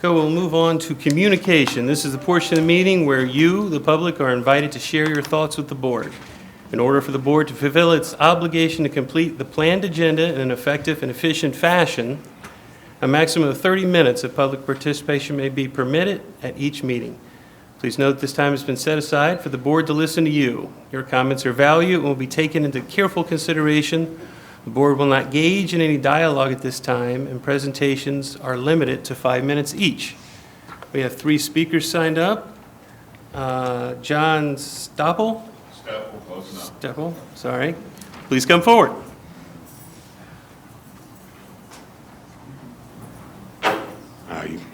We'll move on to communication. This is the portion of the meeting where you, the public, are invited to share your thoughts with the board. In order for the board to fulfill its obligation to complete the planned agenda in an effective and efficient fashion, a maximum of 30 minutes of public participation may be permitted at each meeting. Please note this time has been set aside for the board to listen to you. Your comments are valued and will be taken into careful consideration. The board will not engage in any dialogue at this time, and presentations are limited to 5 minutes each. We have 3 speakers signed up. John Stoppel. Close enough. Stoppel, sorry. Please come forward.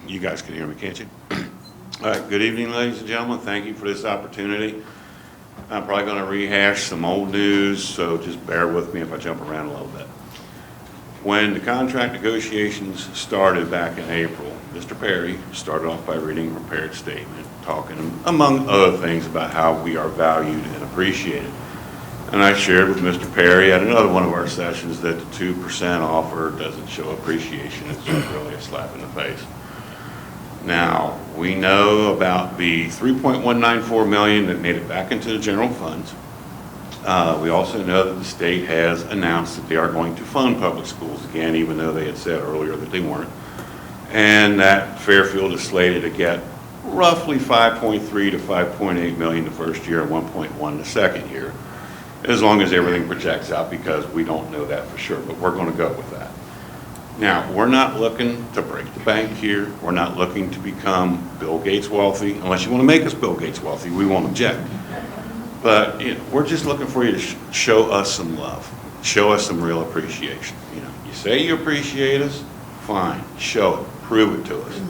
You guys can hear me, can't you? All right, good evening, ladies and gentlemen. Thank you for this opportunity. I'm probably going to rehash some old news, so just bear with me if I jump around a little bit. When the contract negotiations started back in April, Mr. Perry started off by reading a prepared statement, talking, among other things, about how we are valued and appreciated. And I shared with Mr. Perry at another one of our sessions that the 2% offer doesn't show appreciation. It's really a slap in the face. Now, we know about the $3.194 million that made it back into the general funds. We also know that the state has announced that they are going to fund public schools again, even though they had said earlier that they weren't. And that Fairfield is slated to get roughly $5.3 to $5.8 million the first year and $1.1 the second year, as long as everything projects out, because we don't know that for sure, but we're going to go with that. Now, we're not looking to break the bank here. We're not looking to become Bill Gates wealthy. Unless you want to make us Bill Gates wealthy, we won't object. But we're just looking for you to show us some love, show us some real appreciation. You say you appreciate us, fine, show it, prove it to us.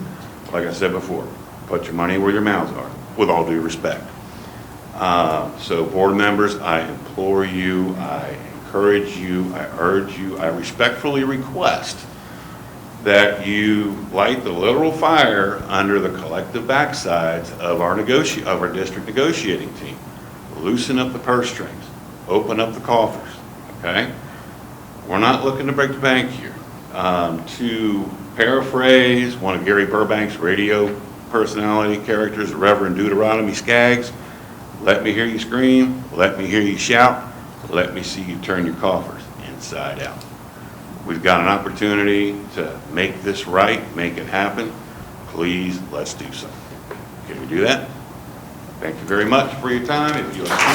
Like I said before, put your money where your mouths are, with all due respect. So board members, I implore you, I encourage you, I urge you, I respectfully request that you light the literal fire under the collective backsides of our district negotiating team. Loosen up the purse strings, open up the coffers, okay? We're not looking to break the bank here. To paraphrase one of Gary Burbank's radio personality characters, the Reverend Deuteronomy Skaggs, let me hear you scream, let me hear you shout, let me see you turn your coffers inside out. We've got an opportunity to make this right, make it happen. Please, let's do so. Can we do that? Thank you very much for your time. If you'll excuse me.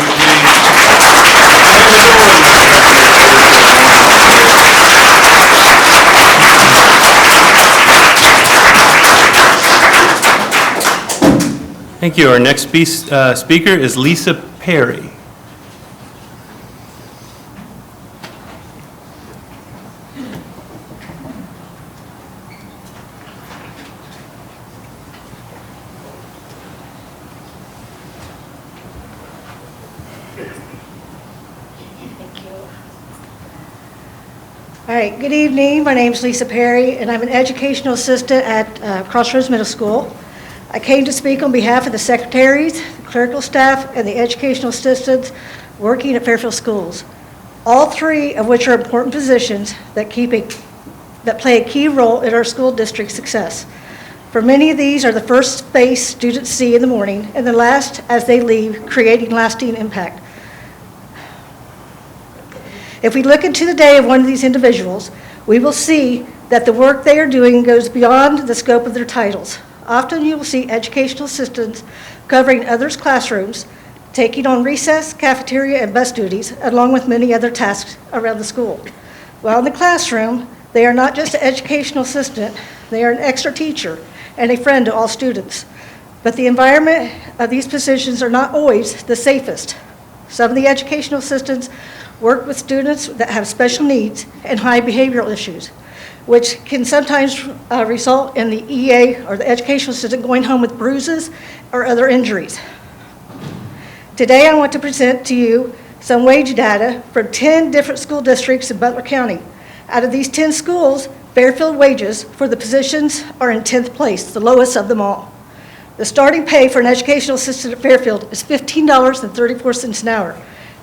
Thank you. Our next speaker is Lisa Perry. All right, good evening. My name is Lisa Perry, and I'm an educational assistant at Crossroads Middle School. I came to speak on behalf of the secretaries, the clerical staff, and the educational assistants working at Fairfield Schools, all 3 of which are important positions that play a key role in our school district success. For many of these are the first face students see in the morning, and the last as they leave, creating lasting impact. If we look into the day of one of these individuals, we will see that the work they are doing goes beyond the scope of their titles. Often you will see educational assistants covering others' classrooms, taking on recess, cafeteria, and bus duties, along with many other tasks around the school. While in the classroom, they are not just an educational assistant, they are an extra teacher and a friend to all students. But the environment of these positions are not always the safest. Some of the educational assistants work with students that have special needs and high behavioral issues, which can sometimes result in the EA or the educational assistant going home with bruises or other injuries. Today I want to present to you some wage data from 10 different school districts in Butler County. Out of these 10 schools, Fairfield wages for the positions are in 10th place, the lowest of them all. The starting pay for an educational assistant at Fairfield is $15.34 an hour.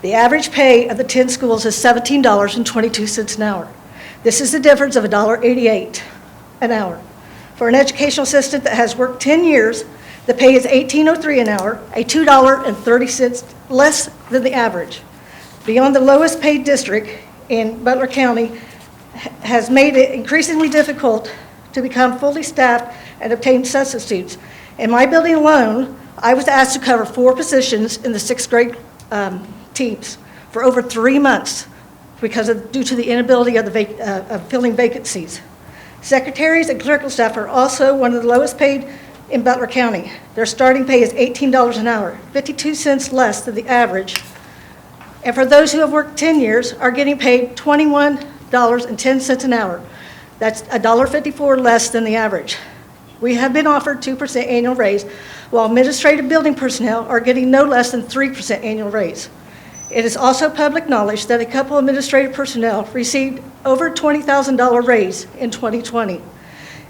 The average pay of the 10 schools is $17.22 an hour. This is the difference of $1.88 an hour. For an educational assistant that has worked 10 years, the pay is $18.03 an hour, a $2.30 less than the average. Beyond the lowest paid district in Butler County has made it increasingly difficult to become fully staffed and obtain substitutes. In my building alone, I was asked to cover 4 positions in the 6th grade teams for over 3 months due to the inability of filling vacancies. Secretaries and clerical staff are also one of the lowest paid in Butler County. Their starting pay is $18 an hour, 52 cents less than the average. And for those who have worked 10 years, are getting paid $21.10 an hour. That's $1.54 less than the average. We have been offered 2% annual raise, while administrative building personnel are getting no less than 3% annual raise. It is also public knowledge that a couple administrative personnel received over $20,000 raise in 2020.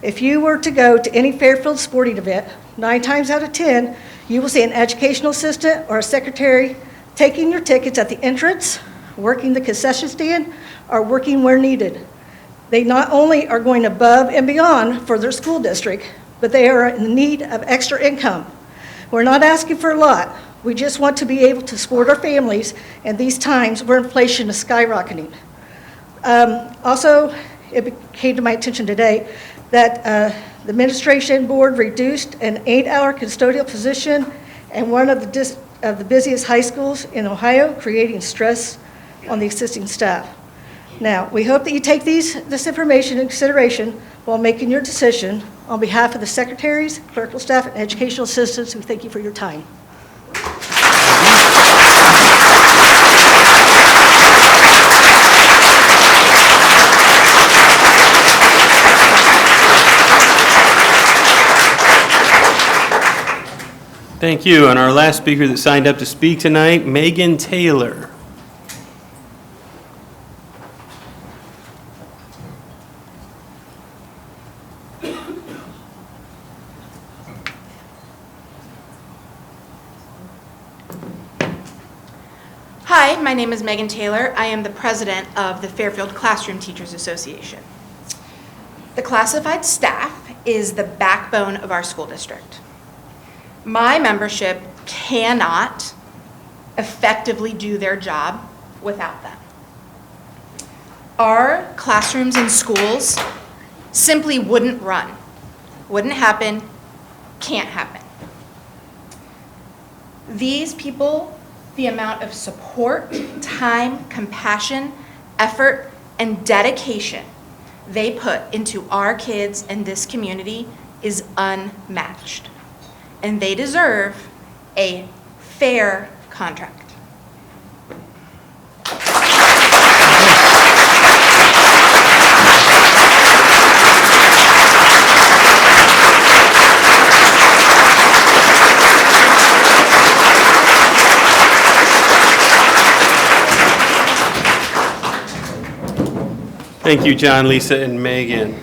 If you were to go to any Fairfield sporting event, 9 times out of 10, you will see an educational assistant or a secretary taking your tickets at the entrance, working the concession stand, or working where needed. They not only are going above and beyond for their school district, but they are in need of extra income. We're not asking for a lot. We just want to be able to support our families in these times where inflation is skyrocketing. Also, it came to my attention today that the administration board reduced an 8-hour custodial position in one of the busiest high schools in Ohio, creating stress on the assisting staff. Now, we hope that you take this information into consideration while making your decision. On behalf of the secretaries, clerical staff, and educational assistants, we thank you for your time. Thank you. And our last speaker that signed up to speak tonight, Megan Taylor. Hi, my name is Megan Taylor. I am the president of the Fairfield Classroom Teachers Association. The classified staff is the backbone of our school district. My membership cannot effectively do their job without them. Our classrooms in schools simply wouldn't run, wouldn't happen, can't happen. These people, the amount of support, time, compassion, effort, and dedication they put into our kids and this community is unmatched. And they deserve a fair contract. Thank you, John, Lisa, and Megan.